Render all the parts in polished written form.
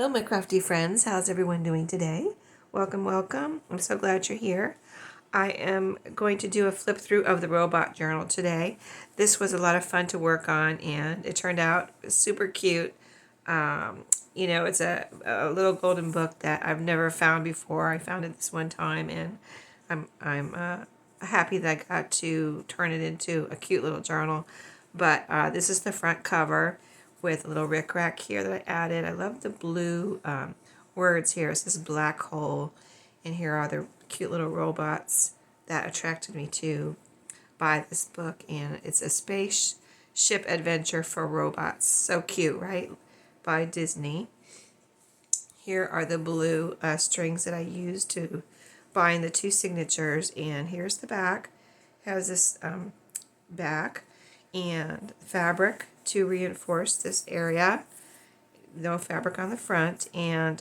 Hello, my crafty friends. How's everyone doing today? Welcome, welcome. I'm so glad you're here. I am going to do a flip through of the robot journal today. This was a lot of fun to work on, and it turned out super cute. It's a little golden book that I've never found before. I found it this one time, and I'm happy that I got to turn it into a cute little journal. But this is the front cover with a little rickrack here that I added. I love the blue words here. It says black hole, and here are the cute little robots that attracted me to buy this book. And it's a spaceship adventure for robots. So cute, right? By Disney. Here are the blue strings that I used to bind the two signatures, and here's the back. It has this back and fabric to reinforce this area. No fabric on the front, and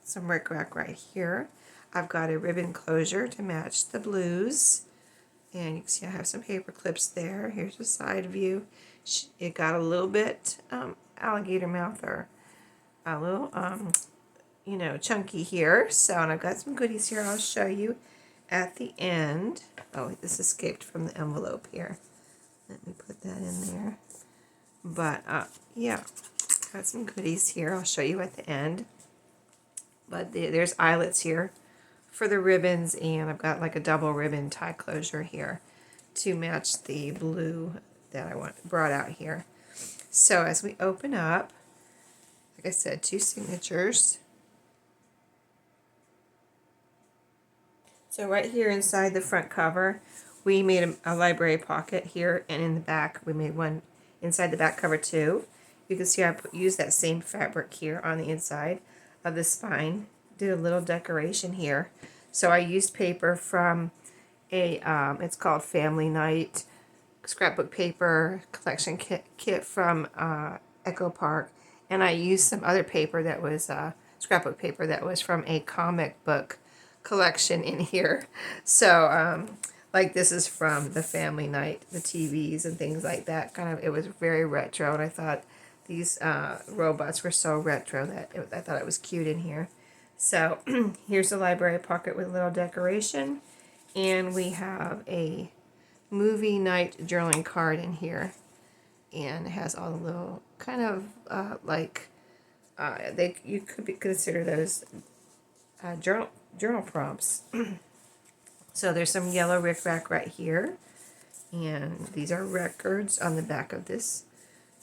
some rickrack right here. I've got a ribbon closure to match the blues, and you can see I have some paper clips there. Here's a side view. It got a little bit alligator mouth, or a little chunky here. So, and I've got some goodies here I'll show you at the end. Oh, this escaped from the envelope here. Let me put that in there. But yeah, got some goodies here I'll show you at the end. But there's eyelets here for the ribbons, and I've got like a double ribbon tie closure here to match the blue that I brought out here. So as we open up, like I said, two signatures. So right here inside the front cover, we made a library pocket here, and in the back we made one inside the back cover too. You can see I used that same fabric here on the inside of the spine. Did a little decoration here. So I used paper from it's called Family Night scrapbook paper collection kit from Echo Park, and I used some other paper that was scrapbook paper that was from a comic book collection in here. So like this is from the Family Night, the TVs and things like that. It was very retro, and I thought these robots were so retro that I thought it was cute in here. So here's the library pocket with a little decoration, and we have a movie night journaling card in here, and it has all the little kind of you could consider those journal prompts. So there's some yellow rickrack right here, and these are records on the back of this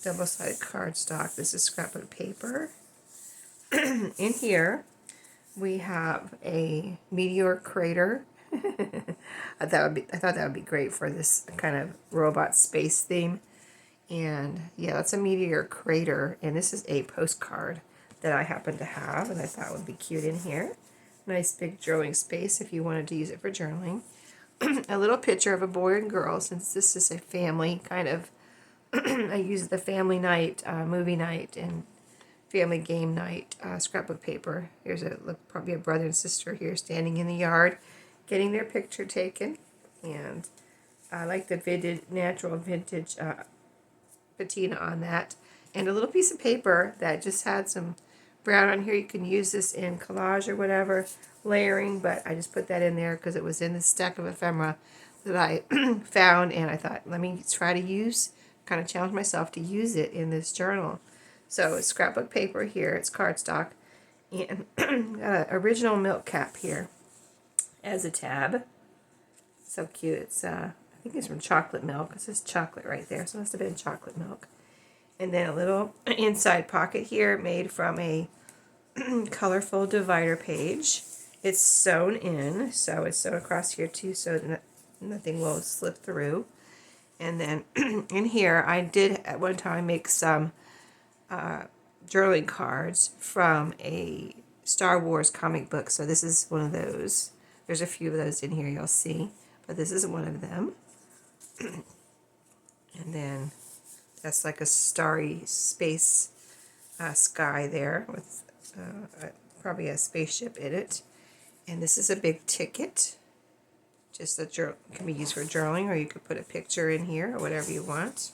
double-sided cardstock. This is scrapbook paper. In here we have a meteor crater. I thought that would be great for this kind of robot space theme. And yeah, that's a meteor crater, and this is a postcard that I happen to have, and I thought would be cute in here. Nice big journaling space if you wanted to use it for journaling. A little picture of a boy and girl, since this is a family kind of. I used the family night, movie night, and family game night scrapbook paper. Here's probably a brother and sister here standing in the yard getting their picture taken. And I like the natural vintage patina on that. And a little piece of paper that just had some brown on here. You can use this in collage or whatever, layering, but I just put that in there because it was in the stack of ephemera that I found, and I thought, let me try to kind of challenge myself to use it in this journal. So it's scrapbook paper here, it's cardstock, and got an original milk cap here as a tab. So cute. It's I think it's from chocolate milk. It says chocolate right there, so it must have been chocolate milk. And then a little inside pocket here made from a colorful divider page. It's sewn in, so it's sewn across here too, so that nothing will slip through. And then in here, I did at one time make some journaling cards from a Star Wars comic book. So this is one of those. There's a few of those in here you'll see, but this is one of them. And then that's like a starry space sky there with probably a spaceship in it. And this is a big ticket. Just that can be used for journaling, or you could put a picture in here or whatever you want.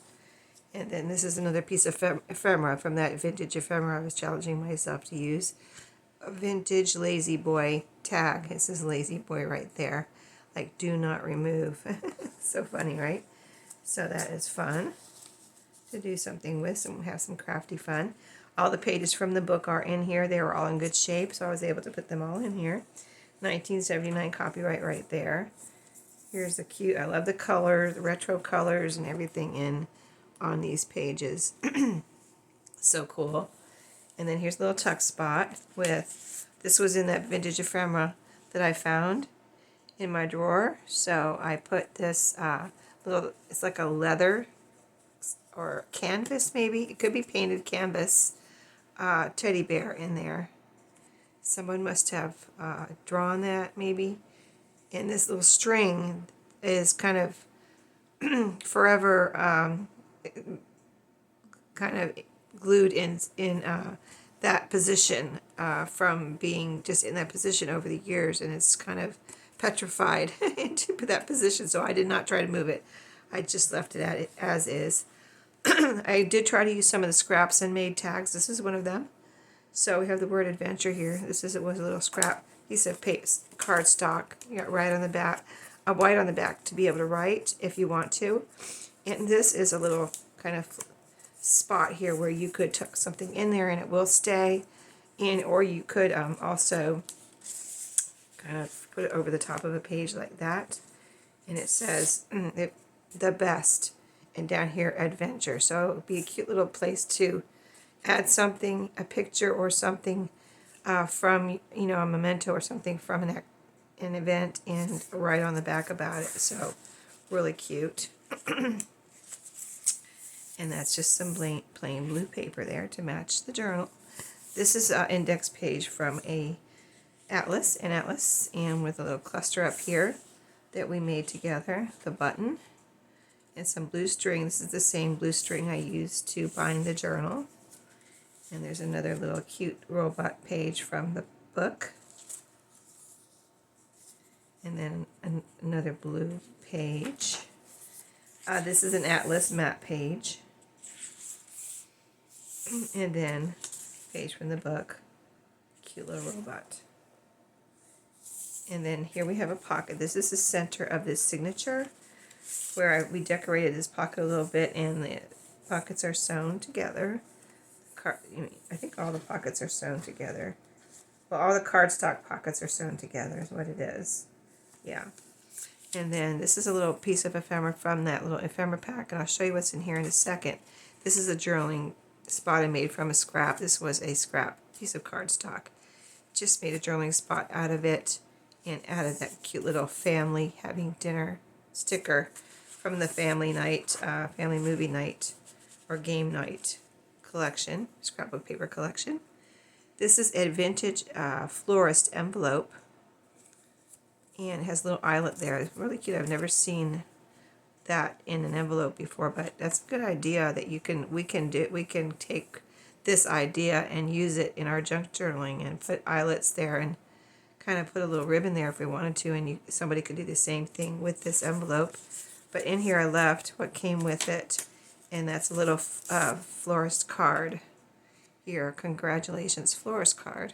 And then this is another piece of ephemera from that vintage ephemera I was challenging myself to use. A vintage lazy boy tag. It says lazy boy right there. Like, do not remove. So funny, right? So that is fun to do something with. Have some crafty fun. All the pages from the book are in here. They were all in good shape, so I was able to put them all in here. 1979 copyright right there. Here's the cute, I love the colors, the retro colors and everything in on these pages. So cool. And then here's a little tuck spot with, this was in that vintage ephemera that I found in my drawer. So I put this little, it's like a leather or canvas maybe. It could be painted canvas teddy bear in there. Someone must have drawn that maybe. And this little string is kind of forever kind of glued in that position from being just in that position over the years, and it's kind of petrified into that position, so I did not try to move it. I just left it at it as is. I did try to use some of the scraps and made tags. This is one of them. So we have the word adventure here. This is, it was a little scrap piece of cardstock. You got right on the back, white on the back to be able to write if you want to. And this is a little kind of spot here where you could tuck something in there and it will stay. And or you could also kind of put it over the top of a page like that. And it says the best. And down here, adventure. So it would be a cute little place to add something, a picture or something from, you know, a memento or something from an event, and write on the back about it. So really cute. And that's just some plain blue paper there to match the journal. This is an index page from an atlas, and with a little cluster up here that we made together, the button, and some blue string. This is the same blue string I used to bind the journal. And there's another little cute robot page from the book. And then another blue page. This is an atlas map page. And then page from the book. Cute little robot. And then here we have a pocket. This is the center of this signature, where we decorated this pocket a little bit, and the pockets are sewn together. I think all the pockets are sewn together. Well, all the cardstock pockets are sewn together is what it is. Yeah. And then this is a little piece of ephemera from that little ephemera pack, and I'll show you what's in here in a second. This is a journaling spot I made from a scrap. This was a scrap piece of cardstock. Just made a journaling spot out of it and added that cute little family having dinner sticker from the family night, family movie night or game night collection, scrapbook paper collection. This is a vintage florist envelope, and it has a little eyelet there. It's really cute. I've never seen that in an envelope before, but that's a good idea that we can take this idea and use it in our junk journaling and put eyelets there and kind of put a little ribbon there if we wanted to, and somebody could do the same thing with this envelope. But in here I left what came with it, and that's a little florist card here. Congratulations, florist card.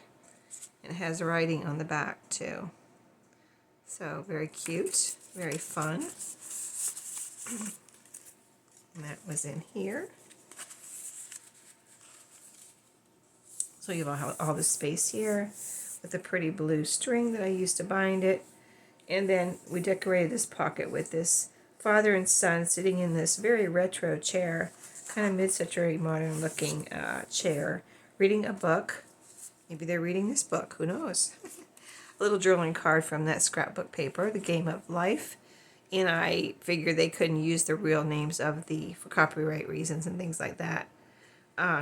And it has writing on the back too. So very cute, very fun. And that was in here. So you have all the space here with the pretty blue string that I used to bind it. And then we decorated this pocket with this father and son sitting in this very retro chair, kind of mid-century modern looking chair, reading a book. Maybe they're reading this book, who knows? A little journaling card from that scrapbook paper, The Game of Life. And I figured they couldn't use the real names of for copyright reasons and things like that.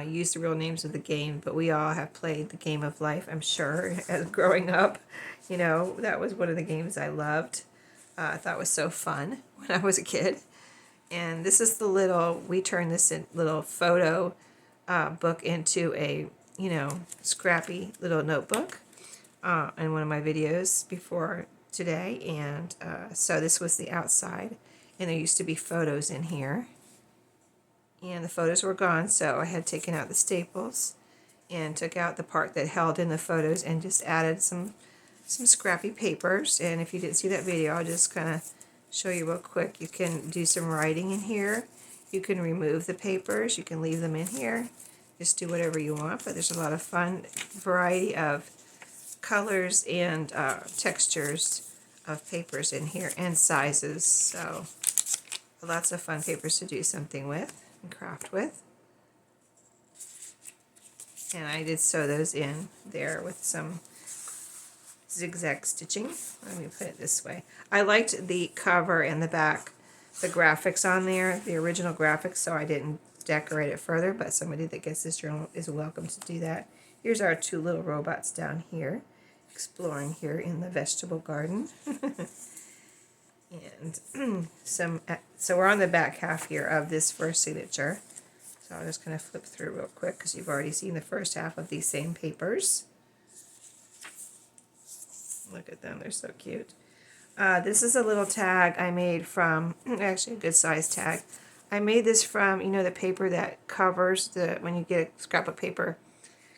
Use the real names of the game, but we all have played The Game of Life, I'm sure, as growing up. You know, that was one of the games I loved. I thought was so fun when I was a kid. And this is we turned this little photo book into a, you know, scrappy little notebook in one of my videos before today. And so this was the outside, and there used to be photos in here. and the photos were gone, so I had taken out the staples and took out the part that held in the photos and just added some scrappy papers. And if you didn't see that video, I'll just kind of show you real quick. You can do some writing in here. You can remove the papers. You can leave them in here. Just do whatever you want, but there's a lot of fun variety of colors and textures of papers in here and sizes. So lots of fun papers to do something with and craft with. And I did sew those in there with some zigzag stitching. Let me put it this way. I liked the cover and the back, the graphics on there, the original graphics, so I didn't decorate it further, but somebody that gets this journal is welcome to do that. Here's our two little robots down here, exploring here in the vegetable garden. And so we're on the back half here of this first signature. So I'll just kind of flip through real quick because you've already seen the first half of these same papers. Look at them, they're so cute. This is a little tag I made from, actually a good size tag. I made this from, you know, the paper that covers the, when you get a scrapbook paper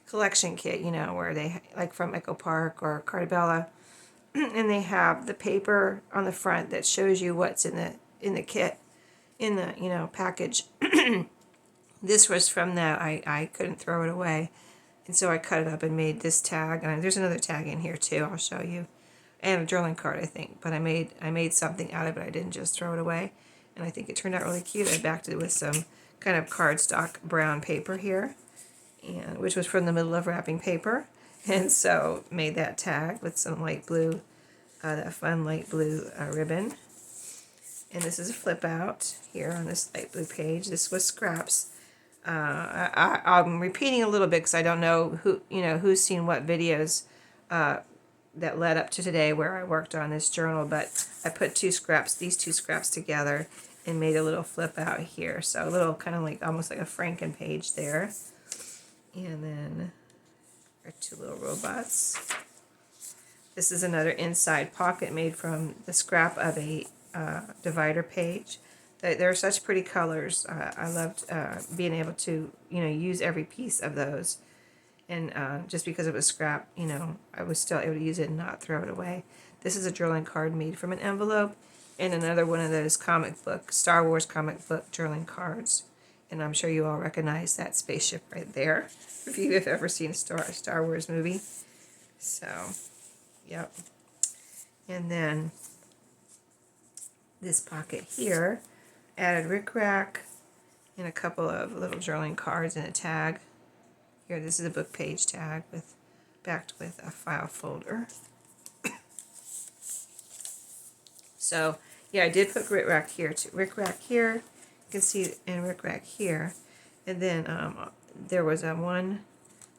collection kit, you know, where they, like from Echo Park or Cartabella, and they have the paper on the front that shows you what's in the kit, in the, you know, package. This was from that. I couldn't throw it away, and so I cut it up and made this tag. And there's another tag in here too, I'll show you, and a journaling card, I think. But I made something out of it. I didn't just throw it away, and I think it turned out really cute. I backed it with some kind of cardstock brown paper here, and which was from the middle of wrapping paper, and so made that tag with some light blue, that fun light blue ribbon. And this is a flip out here on this light blue page. This was scraps. I'm repeating a little bit because I don't know who's seen what videos that led up to today where I worked on this journal, but I put these two scraps together and made a little flip out here. So a little kind of like almost like a Franken page there. And then our two little robots. This is another inside pocket made from the scrap of a divider page. They're such pretty colors. I loved being able to, use every piece of those. And just because it was scrap, I was still able to use it and not throw it away. This is a journaling card made from an envelope, and another one of those Star Wars comic book journaling cards. And I'm sure you all recognize that spaceship right there, if you have ever seen a Star Wars movie. So, yep. And then this pocket here added rickrack and a couple of little journaling cards and a tag. Here, this is a book page tag backed with a file folder. So, yeah, I did put rickrack here too. Rickrack here, you can see, and rickrack here. And then there was at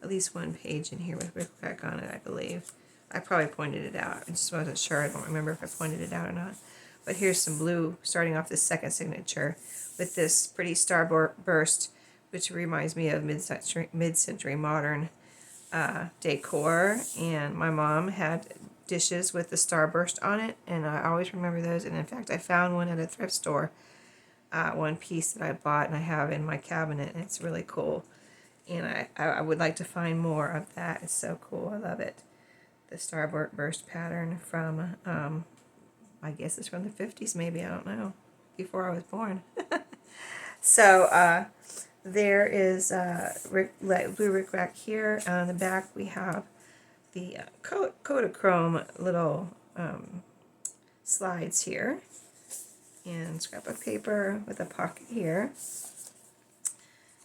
least one page in here with rickrack on it, I believe. I probably pointed it out. I just wasn't sure. I don't remember if I pointed it out or not. But here's some blue, starting off the second signature with this pretty starburst, which reminds me of mid-century modern decor. And my mom had dishes with the starburst on it, and I always remember those. And in fact, I found one at a thrift store, one piece that I bought and I have in my cabinet, and it's really cool. And I would like to find more of that. It's so cool. I love it. The starburst pattern from, I guess it's from the 50s maybe, I don't know, before I was born. So there is blue rickrack here. On the back we have the Kodachrome little slides here, and scrapbook paper with a pocket here.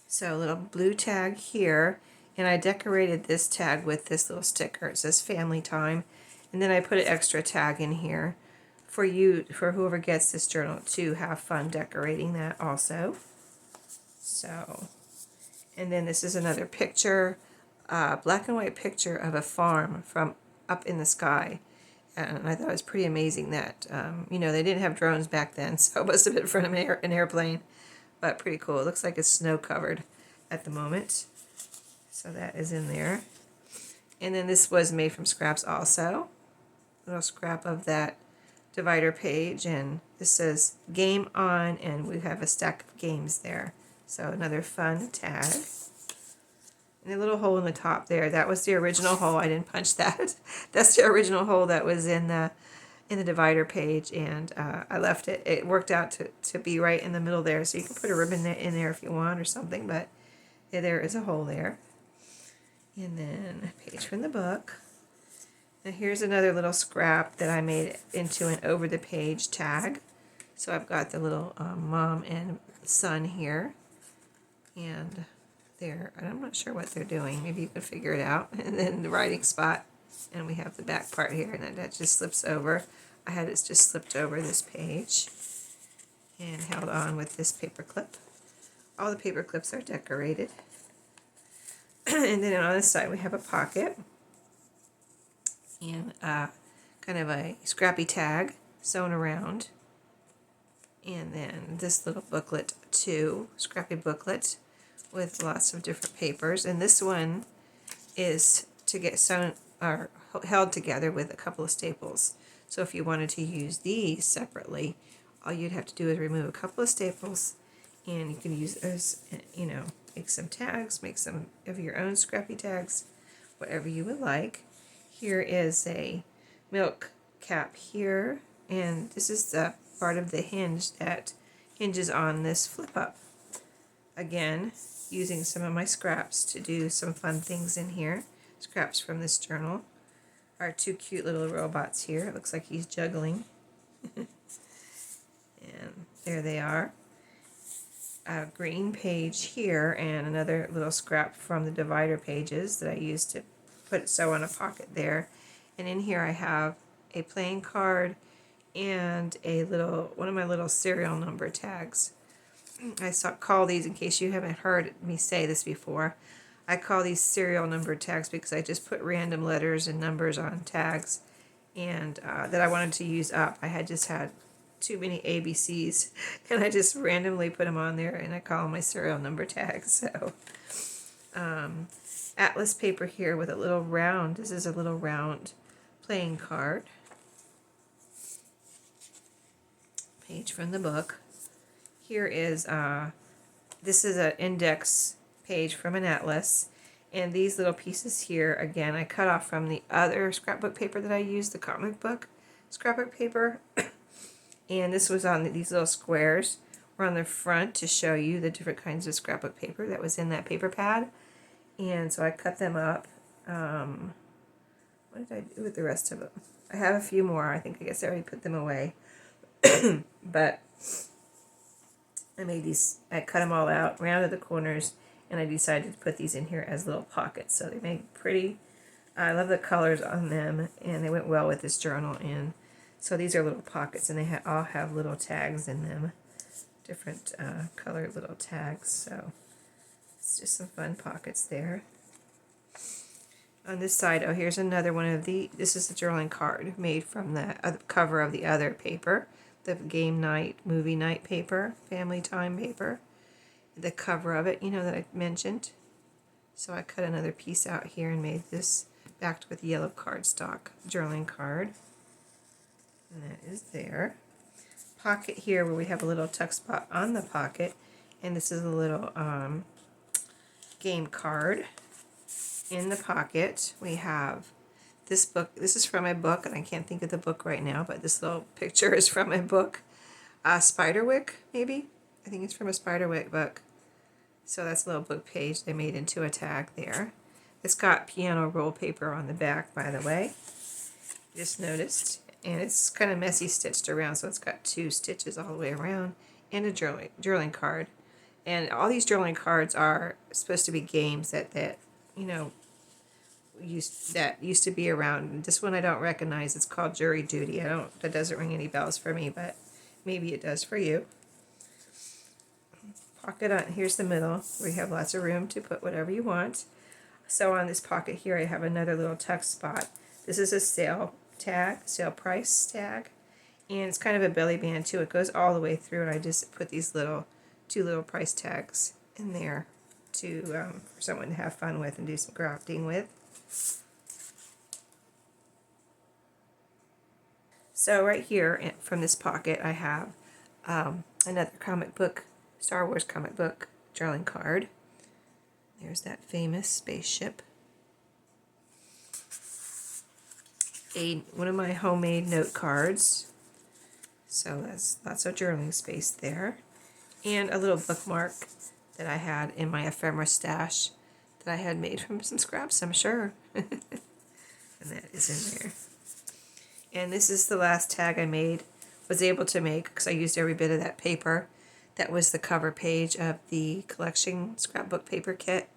So a little blue tag here, and I decorated this tag with this little sticker. It says family time, and then I put an extra tag in here for whoever gets this journal to have fun decorating that also. So, and then this is another picture, black and white picture of a farm from up in the sky. And I thought it was pretty amazing that, they didn't have drones back then, so it must have been from an airplane. But pretty cool. It looks like it's snow covered at the moment. So that is in there. And then this was made from scraps also. A little scrap of that divider page, and this says game on, and we have a stack of games there. So another fun tag. And a little hole in the top there. That was the original hole. I didn't punch that. That's the original hole that was in the divider page, and I left it. It worked out to be right in the middle there, so you can put a ribbon in there if you want or something, but yeah, there is a hole there. And then a page from the book. Now here's another little scrap that I made into an over the page tag. So I've got the little mom and son here, and I'm not sure what they're doing. Maybe you can figure it out. And then the writing spot, and we have the back part here, and that just slips over. I had it just slipped over this page and held on with this paper clip. All the paper clips are decorated. And then on this side we have a pocket and kind of a scrappy tag sewn around. And then this little booklet too, scrappy booklet with lots of different papers. And this one is to get sewn or held together with a couple of staples. So if you wanted to use these separately, all you'd have to do is remove a couple of staples, and you can use those, you know, make some tags, make some of your own scrappy tags, whatever you would like. Here is a milk cap here, and this is the part of the hinge that hinges on this flip up. Again, using some of my scraps to do some fun things in here. Scraps from this journal. Our two cute little robots here. It looks like he's juggling. And there they are. A green page here, and another little scrap from the divider pages that I used to sew on a pocket there. And in here I have a playing card and one of my little serial number tags. I call these, in case you haven't heard me say this before, I call these serial number tags because I just put random letters and numbers on tags, and that I wanted to use up. I had just had too many ABCs, and I just randomly put them on there, and I call them my serial number tags. So atlas paper here with a little round, this is a little round playing card. Page from the book. Here is, this is an index page from an atlas, and these little pieces here, again, I cut off from the other scrapbook paper that I used, the comic book scrapbook paper, and this was on these little squares were on the front to show you the different kinds of scrapbook paper that was in that paper pad, and so I cut them up. What did I do with the rest of them? I have a few more. I guess I already put them away, but I made these, I cut them all out, rounded the corners, and I decided to put these in here as little pockets. So they make pretty, I love the colors on them, and they went well with this journal. And so these are little pockets, and they all have little tags in them, different colored little tags. So it's just some fun pockets there. On this side, oh, here's another one of this is a journaling card made from the cover of the other paper, the game night, movie night paper, family time paper, the cover of it, you know, that I mentioned. So I cut another piece out here and made this backed with yellow cardstock journaling card. And that is there. Pocket here where we have a little tuck spot on the pocket, and this is a little game card. In the pocket we have this book. This is from my book, and I can't think of the book right now, but this little picture is from my book. Spiderwick, maybe? I think it's from a Spiderwick book. So that's a little book page they made into a tag there. It's got piano roll paper on the back, by the way. Just noticed. And it's kind of messy stitched around, so it's got 2 stitches all the way around, and a journaling card. And all these journaling cards are supposed to be games that you know, used to be around. This one I don't recognize. It's called Jury Duty. That doesn't ring any bells for me, but maybe it does for you. Pocket on, here's the middle where you have lots of room to put whatever you want. So on this pocket here I have another little tuck spot. This is a sale price tag, and it's kind of a belly band too. It goes all the way through, and I just put these 2 little price tags in there to for someone to have fun with and do some crafting with. So right here from this pocket I have another comic book, Star Wars comic book journaling card. There's that famous spaceship. One of my homemade note cards. So that's lots of journaling space there. And a little bookmark that I had in my ephemera stash that I had made from some scraps, I'm sure. And that is in there. And this is the last tag I was able to make, because I used every bit of that paper. That was the cover page of the collection scrapbook paper kit.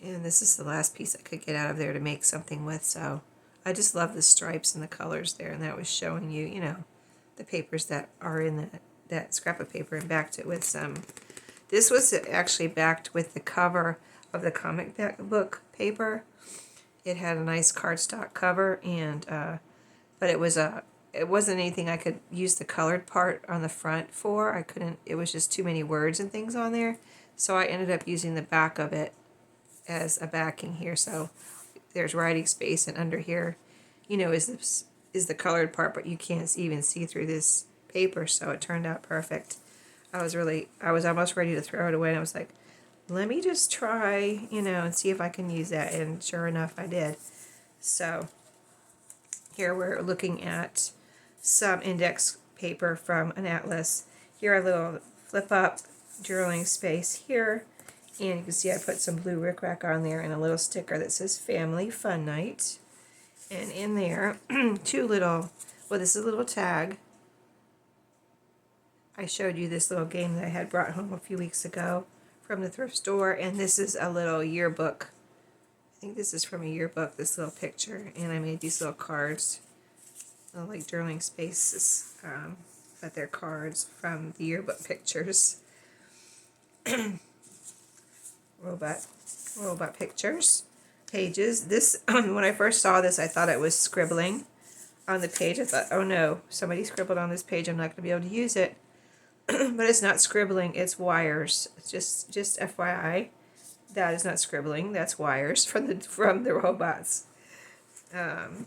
And this is the last piece I could get out of there to make something with, so I just love the stripes and the colors there, and that was showing you, you know, the papers that are in that scrap of paper, and backed it with some. This was actually backed with the cover of the comic book paper. It had a nice cardstock cover, and but it wasn't anything I could use the colored part on the front for. I couldn't. It was just too many words and things on there, so I ended up using the back of it as a backing here. So there's writing space, and under here, you know, is the colored part, but you can't even see through this paper, so it turned out perfect. I was almost ready to throw it away, and I was like, let me just try, you know, and see if I can use that, and sure enough, I did. So here we're looking at some index paper from an atlas. Here a little flip up journaling space here. And you can see I put some blue rickrack on there and a little sticker that says Family Fun Night. And in there, well, this is a little tag. I showed you this little game that I had brought home a few weeks ago from the thrift store. And this is a little yearbook. I think this is from a yearbook, this little picture. And I made these little cards, little like journaling spaces, but they're cards from the yearbook pictures. Robot pictures, pages. This, when I first saw this, I thought it was scribbling on the page. I thought, oh no, somebody scribbled on this page, I'm not going to be able to use it. But it's not scribbling, it's wires. Just FYI, that is not scribbling, that's wires from the robots.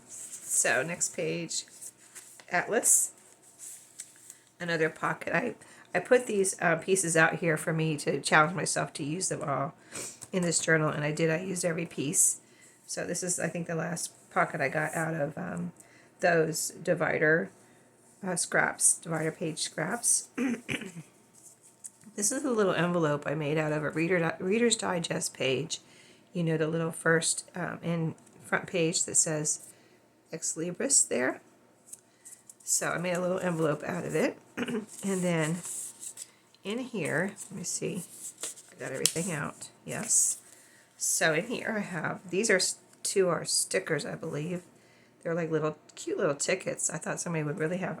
So next page, Atlas. Another pocket. I put these pieces out here for me to challenge myself to use them all in this journal, and I did. I used every piece. So this is, I think, the last pocket I got out of those divider page scraps. This is a little envelope I made out of a Reader's Digest page. You know, the little first and front page that says Ex Libris there. So I made a little envelope out of it. And then in here, let me see, I got everything out. Yes. So in here I have, these are stickers, I believe. They're like cute little tickets. I thought somebody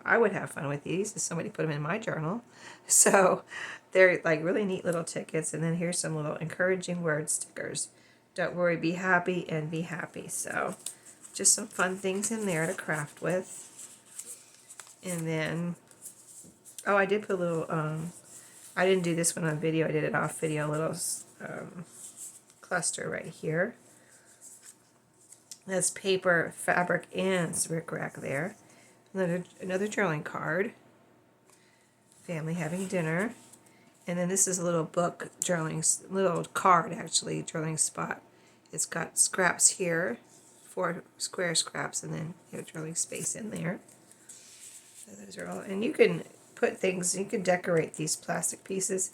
I would have fun with these if somebody put them in my journal. So they're like really neat little tickets. And then here's some little encouraging word stickers. Don't worry, be happy, and be happy. So just some fun things in there to craft with. And then, oh, I did put a little, I didn't do this one on video, I did it off video, a little cluster right here. That's paper, fabric, and rickrack there. Another journaling card. Family having dinner. And then this is a little book journaling, little card actually, journaling spot. It's got scraps here, 4 square scraps, and then you know, journaling space in there. So those are all, and you can put things, you can decorate these plastic pieces.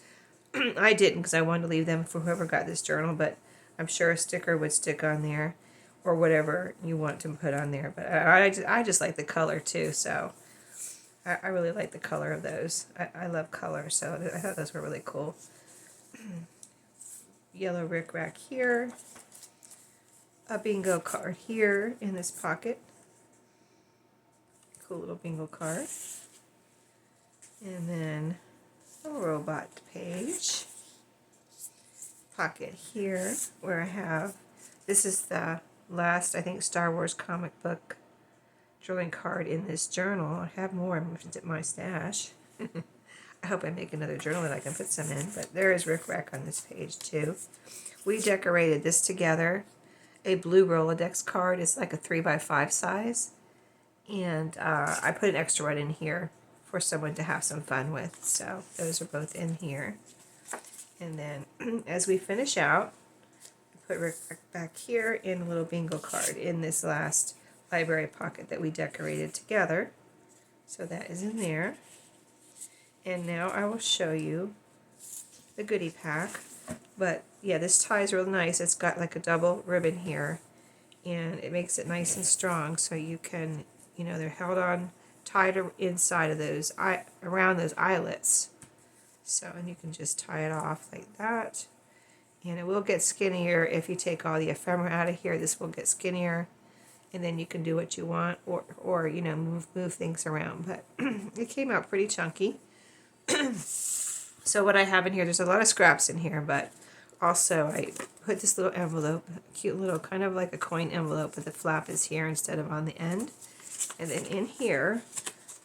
I didn't because I wanted to leave them for whoever got this journal, but I'm sure a sticker would stick on there or whatever you want to put on there. But I just like the color too, so I really like the color of those. I love color, so I thought those were really cool. Yellow rickrack here. A bingo card here in this pocket. Cool little bingo card. And then a robot page. Pocket here where I have, this is the last, I think, Star Wars comic book journaling card in this journal. I have more in my stash. I hope I make another journal that I can put some in, but there is rickrack on this page too. We decorated this together. A blue Rolodex card. It's like a 3x5 size. And I put an extra one in here for someone to have some fun with. So those are both in here. And then as we finish out, I put Rick back here in a little bingo card in this last library pocket that we decorated together. So that is in there. And now I will show you the goodie pack. But yeah, this tie is real nice. It's got like a double ribbon here, and it makes it nice and strong, so you can, they're held on tied inside of those, around those eyelets. So, and you can just tie it off like that. And it will get skinnier if you take all the ephemera out of here. This will get skinnier, and then you can do what you want, or move things around. But it came out pretty chunky. So what I have in here, there's a lot of scraps in here, but also I put this little envelope, cute little, kind of like a coin envelope, but the flap is here instead of on the end. And then in here,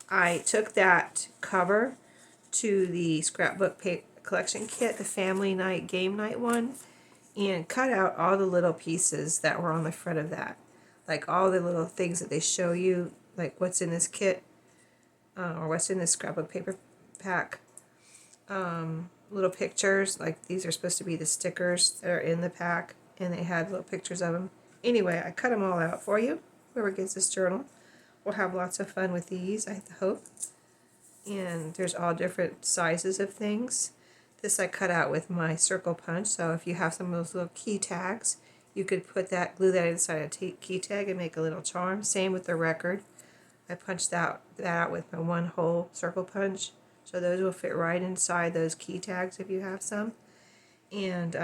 I took that cover to the scrapbook collection kit, the family night, game night one, and cut out all the little pieces that were on the front of that. Like all the little things that they show you, like what's in this kit, or what's in this scrapbook paper pack. Little pictures, like these are supposed to be the stickers that are in the pack, and they had little pictures of them. Anyway, I cut them all out for you. Whoever gets this journal will have lots of fun with these, I hope. And there's all different sizes of things. This I cut out with my circle punch, so if you have some of those little key tags, you could glue that inside a key tag and make a little charm. Same with the record. I punched that out with my one hole circle punch. So those will fit right inside those key tags if you have some. And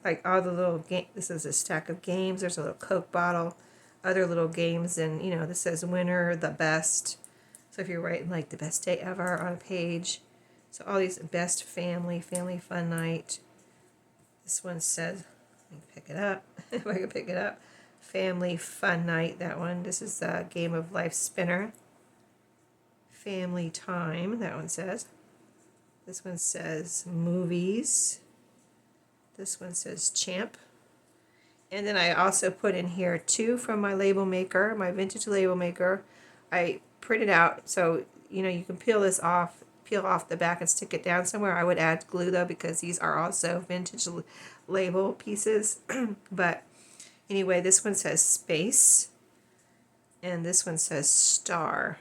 like all the little this is a stack of games. There's a little Coke bottle, other little games, and this says winner, the best. So if you're writing like the best day ever on a page. So all these best family fun night. This one says, let me pick it up, if I can pick it up. Family fun night, that one. This is the Game of Life spinner. Family time, that one says. This one says movies. This one says champ. And then I also put in here 2 from my label maker, my vintage label maker. I printed out, so you can peel off the back and stick it down somewhere. I would add glue though, because these are also vintage label pieces. But anyway, this one says space, and this one says star.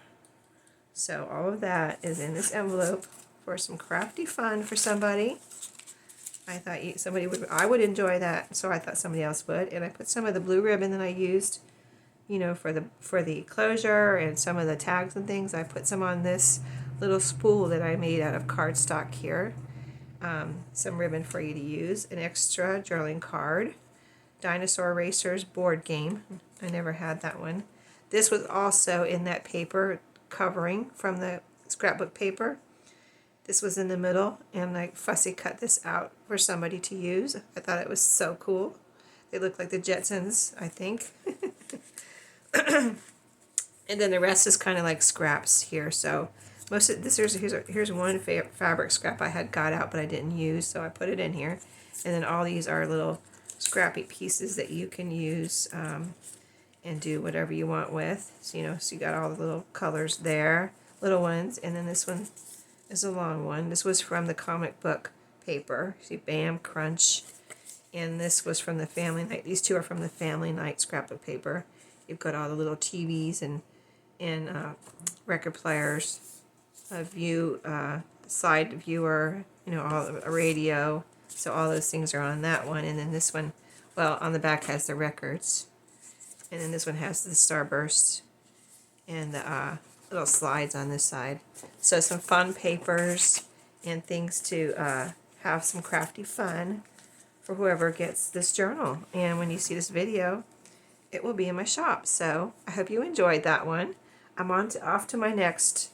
So all of that is in this envelope for some crafty fun for somebody. I thought I would enjoy that, so I thought somebody else would. And I put some of the blue ribbon that I used, for the closure, and some of the tags and things. I put some on this little spool that I made out of cardstock here. Some ribbon for you to use, an extra journaling card, dinosaur racers board game. I never had that one. This was also in that paper covering from the scrapbook paper. This was in the middle, and I fussy cut this out for somebody to use. I thought it was so cool. They look like the Jetsons, I think. And then the rest is kind of like scraps here. So most of this, here's one fabric scrap I had got out but I didn't use, so I put it in here. And then all these are little scrappy pieces that you can use and do whatever you want with. So, so you got all the little colors there, little ones, and then this one is a long one. This was from the comic book paper. See, Bam, Crunch, and this was from the Family Night. These 2 are from the Family Night scrapbook paper. You've got all the little TVs and record players, a side viewer, a radio. So all those things are on that one, and then this one, well, on the back has the records. And then this one has the starburst and the little slides on this side. So some fun papers and things to have some crafty fun for whoever gets this journal. And when you see this video, it will be in my shop. So I hope you enjoyed that one. I'm off to my next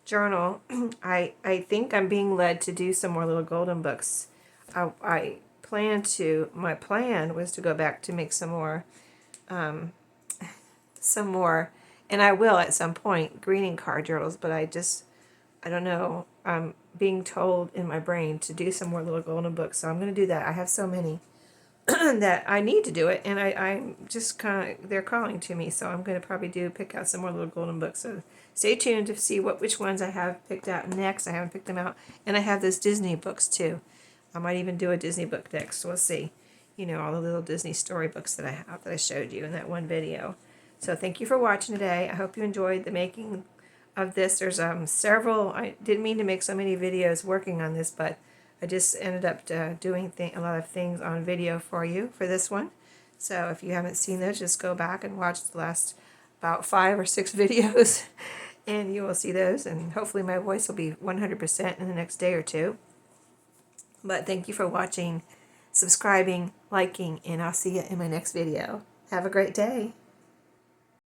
journal. I think I'm being led to do some more little golden books. My plan was to go back to make some more, and I will at some point, greeting card journals, but I don't know. I'm being told in my brain to do some more little golden books, so I'm going to do that. I have so many that I need to do it, and I'm just they're calling to me, so I'm going to probably pick out some more little golden books. So stay tuned to see which ones I have picked out next. I haven't picked them out, and I have those Disney books too. I might even do a Disney book next. We'll see. You know, all the little Disney storybooks that I have that I showed you in that one video. So thank you for watching today. I hope you enjoyed the making of this. There's several. I didn't mean to make so many videos working on this, but I just ended up doing a lot of things on video for you for this one. So if you haven't seen those, just go back and watch the last about 5 or 6 videos and you will see those, and hopefully my voice will be 100% in the next day or two. But thank you for watching, subscribing, liking, and I'll see you in my next video. Have a great day.